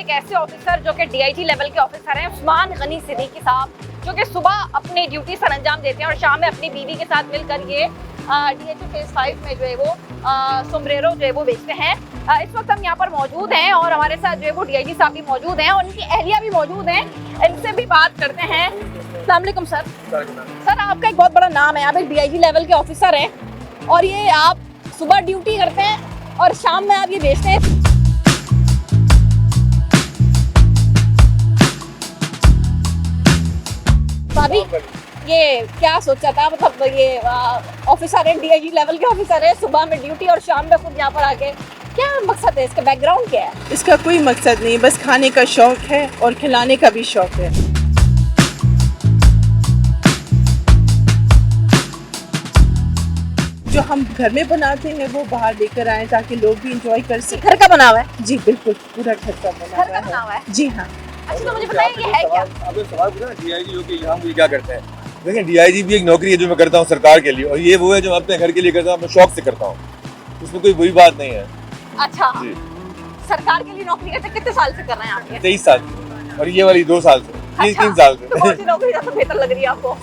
एक ऐसे ऑफिसर जो कि डीआईजी लेवल के ऑफिसर हैं, उस्मान गनी सिद्दीकी साहब, जो कि सुबह अपनी ड्यूटी सर अंजाम देते हैं और शाम में अपनी बीवी के साथ मिलकर ये डीएचओ फेज 5 में जो है वो सोमब्रेरो जो है वो बेचते हैं। इस वक्त हम यहाँ पर मौजूद हैं और हमारे साथ जो है वो डीआईजी साहब भी मौजूद हैं और उनकी अहलिया भी मौजूद हैं। इनसे भी बात करते हैं। अस्सलाम वालेकुम सर। सर, आपका एक बहुत बड़ा नाम है, आप एक डीआईजी लेवल के ऑफिसर हैं और ये आप सुबह ड्यूटी करते हैं और शाम में आप ये बेचते हैं। भाभी, ये क्या सोचा था, मतलब ये ऑफिसर है, डीआईजी लेवल के ऑफिसर है, सुबह में ड्यूटी और शाम में खुद यहाँ पर आके, क्या मकसद है इसका, बैकग्राउंड क्या है? इसका कोई मकसद नहीं, बस खाने का शौक है और खिलाने का भी शौक है। जो हम घर में बनाते हैं वो बाहर लेकर आए ताकि लोग भी इंजॉय कर सकें। घर का बना हुआ है? जी बिल्कुल, पूरा घर का बना हुआ है। जी हाँ। अच्छा, तो मुझे बताइए ये है क्या? आपने सवाल पूछा ना डीआईजी जो कि यहाँ मुझे क्या करते हैं। देखिए, डीआईजी भी एक नौकरी है जो मैं करता हूँ सरकार के लिए, और ये वो है जो मैं अपने घर के लिए करता हूँ, अपने शौक से करता हूँ। उसमें कोई बुरी बात नहीं है। अच्छा, जी। सरकार के लिए नौकरी करते कितने साल से कर रहे हैं आप ये? 23 साल से, और ये वाली 2 साल से, 3 साल से। तो कौन सी नौकरी ज्यादा बेहतर लग रही है आपको?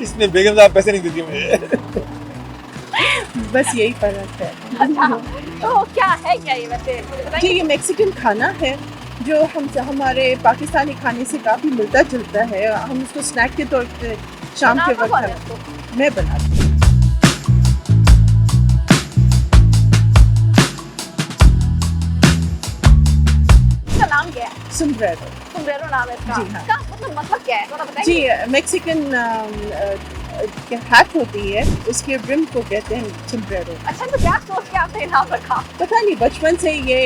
इसमें बेगम साहब पैसे नहीं देती मुझे। बस यही फर्क है। अच्छा, तो क्या है क्या ये वैसे, मुझे जी, बताइए। ये मैक्सिकन खाना है जो हमारे पाकिस्तानी खाने से काफ़ी मिलता जुलता है। हम उसको स्नैक के तौर पे शाम के बनाना कौन है वक्त उसको? मैं बनाती हूँ। इसका नाम क्या है? सोमब्रेरो। सोमब्रेरो नाम है इसका। जी हाँ। इसका मतलब क्या है, थोड़ा बताइए। जी, मैक्सिकन हैट होती है, उसके ब्रिम को कहते हैं सोमब्रेरो। अच्छा, तो क्या सोच के आपने नाम रखा? पता नहीं, बचपन से ये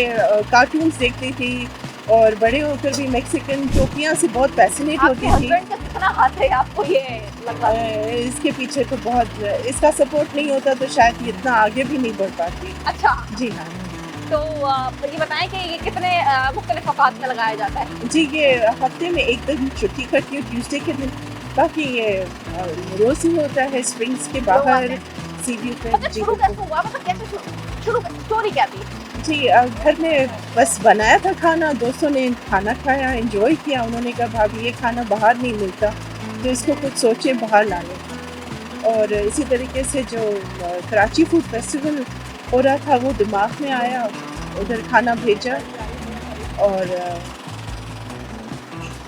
कार्टून्स देखती थी और बड़े होकर भी मैक्सिकन टोपियाँ से बहुत पैसिनेट आपके होती थी। हस्बैंड का कितना हाथ है आपको ये लग रहा है? इसके पीछे तो बहुत, इसका सपोर्ट नहीं होता तो शायद ये इतना आगे भी नहीं बढ़ पाती। अच्छा, जी हाँ। तो ये बताएं कि ये कितने मुख्तलिफ औकात में लगाया जाता है? जी, ये हफ्ते में एक दिन छुट्टी करती हूँ, ट्यूसडे के दिन। बाकी ये रोज ही होता है स्प्रिंग्स के बाहर सी व्यू पे। मतलब जी शुरू बिल्कुल। कैसे हुआ, मतलब कैसे शुरू स्टोरी क्या थी? जी, घर में बस बनाया था खाना, दोस्तों ने खाना खाया, एंजॉय किया। उन्होंने कहा भाभी ये खाना बाहर नहीं मिलता, तो इसको कुछ सोचे बाहर लाने। और इसी तरीके से जो कराची फूड फेस्टिवल हो रहा था वो दिमाग में आया, उधर खाना भेजा और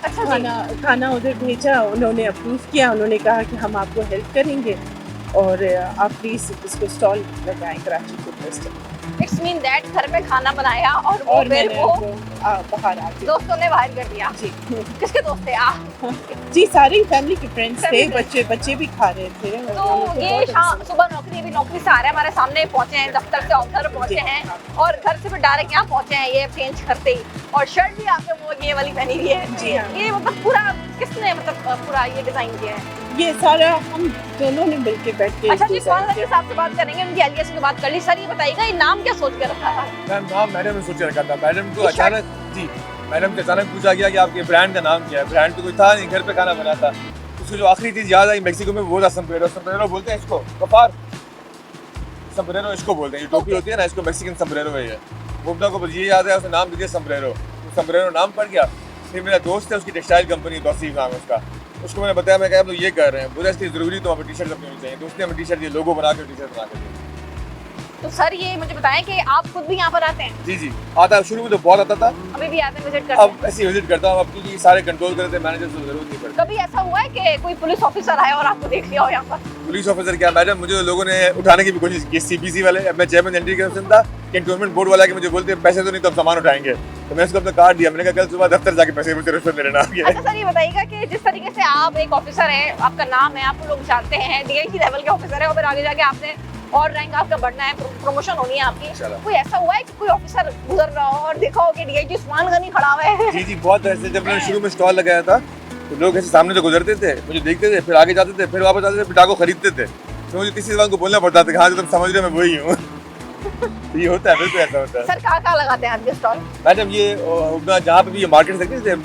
अच्छा जी। खाना उधर भेजा। उन्होंने अप्रूव किया, उन्होंने कहा कि हम आपको हेल्प करेंगे और आप प्लीज़ इसको स्टॉल लगाएं Karachi food festival. It's mean that घर में खाना बनाया और वो फिर मैंने वो बाहर आ गया। दोस्तों ने बाहर कर दिया। जी किसके दोस्त थे आप? जी, सारे फैमिली के फ्रेंड्स थे, Family बच्चे भी खा रहे थे। तो ये शाम सुबह नौकरी से आ रहे हैं, हमारे सामने पहुंचे हैं, दफ्तर से ऑफिसर पहुंचे हैं और घर से फिर डायरेक्ट यहाँ पहुंचे हैं ये चेंज करते ही। और शर्ट भी आपने वो ये वाली पहनी हुई है। जी हाँ। ये मतलब पूरा किसने, मतलब पूरा ये डिजाइन किया है? ये सारा हम दोनों ने मिलके बैठ के। अच्छा जी, स्वागत है, साहब से बात करेंगे, उनकी अहलिया से बात कर ली। सर, ये बताइएगा ये नाम क्या सोच के रखा था? मैम, नाम मैडम ने सोच के रखा था। मैडम को अचानक, जी, मैडम से अचानक पूछा गया कि आपके ब्रांड का नाम क्या है। ब्रांड तो कोई था नहीं, घर पे खाना बना था। उसको जो आखिरी चीज़ याद आई मैक्सिको में वो था समब्रेरो। समब्रेरो बोलते हैं इसको, कपार समब्रेरो इसको बोलते हैं। ये टोपी होती है ना, इसको मैक्सिकन समब्रेरो है ये। मुब्दा को बस ये याद है, उसने नाम दे दिया समब्रेरो। समब्रेरो नाम पड़ गया। फिर मेरा दोस्त है, उसकी टेक्सटाइल कंपनी तौसीफ नाम है उसका, उसको मैंने बताया, मैं कहा आप लोग ये कर रहे हैं, बोला इसकी ज़रूरी तो हमें टी शर्ट अपनी होनी चाहिए। दोस्त ने हमें टी शर्ट, ये लोगो बना के टी शर्ट बना के दी। तो सर, ये मुझे बताएं कि आप खुद भी यहाँ पर आते हैं? जी जी, आता है। शुरू में तो बहुत आता था, अभी भी आते हैं, विजिट करते हैं? अब ऐसे विजिट करता हूँ। अब क्योंकि सारे कंट्रोल करते हैं, मैनेजर से जरूरत नहीं पड़ती। कभी ऐसा हुआ है कि कोई पुलिस ऑफिसर आया और आपको देख लिया हो यहाँ पर? पुलिस ऑफिसर क्या मैडम, मुझे लोगों ने उठाने की भी कोशिश की, सीपीसी वाले। मैं चेयरमैन एंट्री कमीशन था, कैंटोनमेंट बोर्ड वाला के मुझे बोलते पैसे तो नहीं तो हम सामान उठाएंगे, तो मैं उसको अपना कार्ड दिया। मैंने कहा कल सुबह दफ्तर जाके पैसे मुझे रिश्वत लेना आ गया। अच्छा सर, ये बताइएगा कि जिस तरीके से आप एक ऑफिसर हैं, आपका नाम है, आपको लोग जानते हैं, डीआईजी लेवल के ऑफिसर है और फिर आगे जाके आपने और रैंक आपका बढ़ना है, प्रमोशन होनी है आपकी। कोई ऐसा हुआ है कि कोई ऑफिसर गुजर रहा हो और देखा हो कि डीआईजी उस्मान गनी खड़ा हुआ है? जी जी, बहुत ऐसे। जब मैंने शुरू में स्टॉल लगाया था तो लोग ऐसे सामने से गुजरते थे, मुझे देखते थे, फिर आगे जाते थे, फिर वापस आते थे, फिर डाको खरीदते थे। तो मुझे किसी जबान को बोलना पड़ता था कि हाँ जो तुम समझ रहे हो मैं वही हूँ। ये होता है, बिल्कुल ऐसा होता है। सर, कहाँ लगाते हैं आपके स्टॉल? मैडम, ये जहाँ पे भी ये मार्केट लगती है,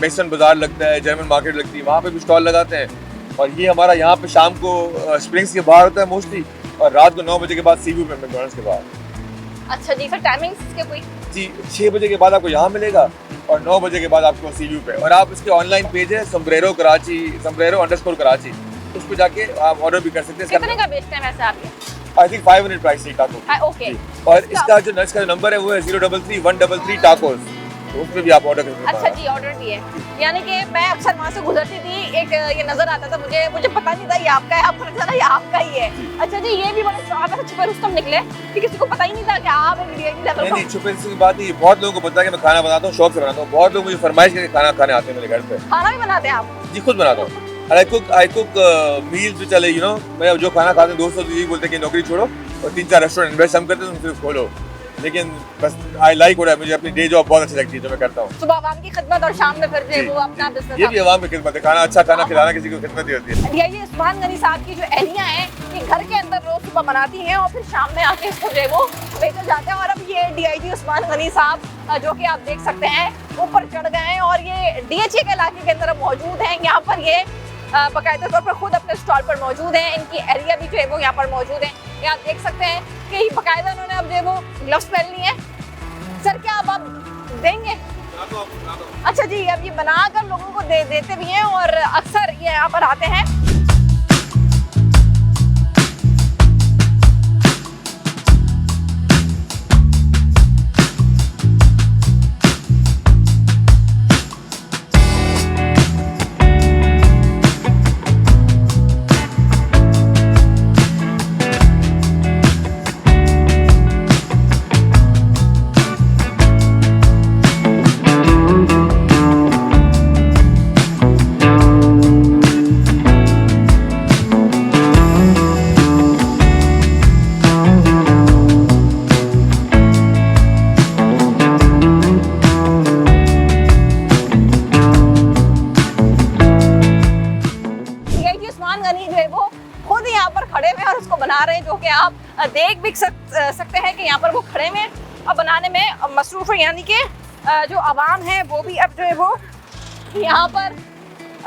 मेसन बाजार लगता है, जर्मन मार्केट लगती है, वहाँ पे भी स्टॉल लगाते हैं। और ये हमारा यहाँ पे शाम को स्प्रिंग्स के बाहर होता है मोस्टली, और रात को 9 बजे के बाद सी व्यू पे मैकडॉनल्ड्स के बाहर। अच्छा जी, सर टाइमिंग्स के कोई? जी, 6 बजे के बाद आपको यहाँ मिलेगा, और 9 बजे के बाद आपको सी व्यू पे। और आप इसके ऑनलाइन पेज है sombrero कराची, sombrero_कराची, उस पर जाके आप ऑर्डर भी कर सकते हैं। कितने का बेचते हैं वैसे आप ये? आई थिंक 500 प्राइस है टाको। ओके। और इसका जो नट्स का नंबर है वो है 033-133 टाकोस, तो उस पर भी आप ऑर्डर कर सकते हैं। अच्छा जी, ऑर्डर भी है। यानी कि मैं अक्सर वहाँ से गुजरती थी, एक ये नजर आता था मुझे पता नहीं था ये आपका है, आपको लगता था ये आपका ही है। अच्छा जी, ये भी बड़े छुपे रुस्तम निकले कि किसी को पता ही नहीं था कि आप एक DIT लेवल का। नहीं, छुपे की बात नहीं, बहुत लोगों को पता है कि मैं खाना बनाता हूँ, शौक से बनाता हूँ। बहुत लोग मुझे फरमाइश करके खाना खाने आते हैं मेरे घर पे। खाना भी बनाते हैं आप? जी, खुद बनाता हूँ। आई कुक मील्स जो चले, मैं जो खाना खाते हैं, दोस्तों यही बोलते हैं कि नौकरी छोड़ो और 3-4 रेस्टोरेंट इन्वेस्ट हम करते हैं, तुम सिर्फ खोलो। लेकिन बस आई लाइक हो रहा है, मुझे अपनी डे जॉब बहुत अच्छी लगती है जो मैं करता हूँ। सुबह आवाम की खिदमत और शाम में फिर जो है वो अपना बिजनेस। ये भी आवाम की खिदमत है, अच्छा खाना खिलाना किसी को खिदमत ही होती है। DIT उस्मान गनी साहब की जो एहलियाँ हैं, ये घर के अंदर रोज सुबह बनाती हैं और फिर शाम में आके इसको जो है वो बेचे जाते हैं। और अब ये DIT उस्मान गनी साहब जो कि आप देख सकते हैं ऊपर चढ़ गए हैं और ये DHA के इलाके के अंदर मौजूद हैं। यहाँ पर ये बाकायदा तौर पर खुद अपने स्टॉल पर मौजूद हैं। इनकी एरिया भी जो है वो यहाँ पर मौजूद है। ये आप देख सकते हैं कि बाकायदा उन्होंने अब जो है वो ग्लव्स पहन लिए हैं। सर क्या अब आप देंगे? अच्छा जी, अब ये बनाकर लोगों को देते भी हैं और अक्सर ये यहाँ पर आते हैं। बना रहे हैं, जो कि आप देख भी सकते हैं कि यहाँ पर वो खड़े में अब बनाने में मसरूफ है। यानी कि जो आवाम है वो भी अब जो है वो यहाँ पर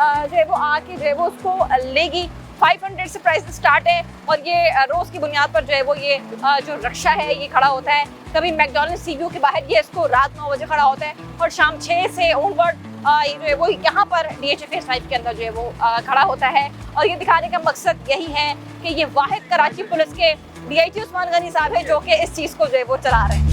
जो है वो आके जो है वो उसको लेगी। 500 से प्राइस स्टार्ट है और ये रोज़ की बुनियाद पर जो है वो ये जो रक्षा है ये खड़ा होता है। कभी मैकडॉनल्ड सी व्यू के बाहर ये इसको रात 9 बजे खड़ा होता है और शाम 6 से ऑनवर्ड ये जो है वो यहाँ पर DHA फेज 5 के अंदर जो है वो खड़ा होता है। और ये दिखाने का मकसद यही है कि ये वाहिद कराची पुलिस के DIT उस्मान गनी साहब है जो कि इस चीज़ को जो है वो चला रहे हैं।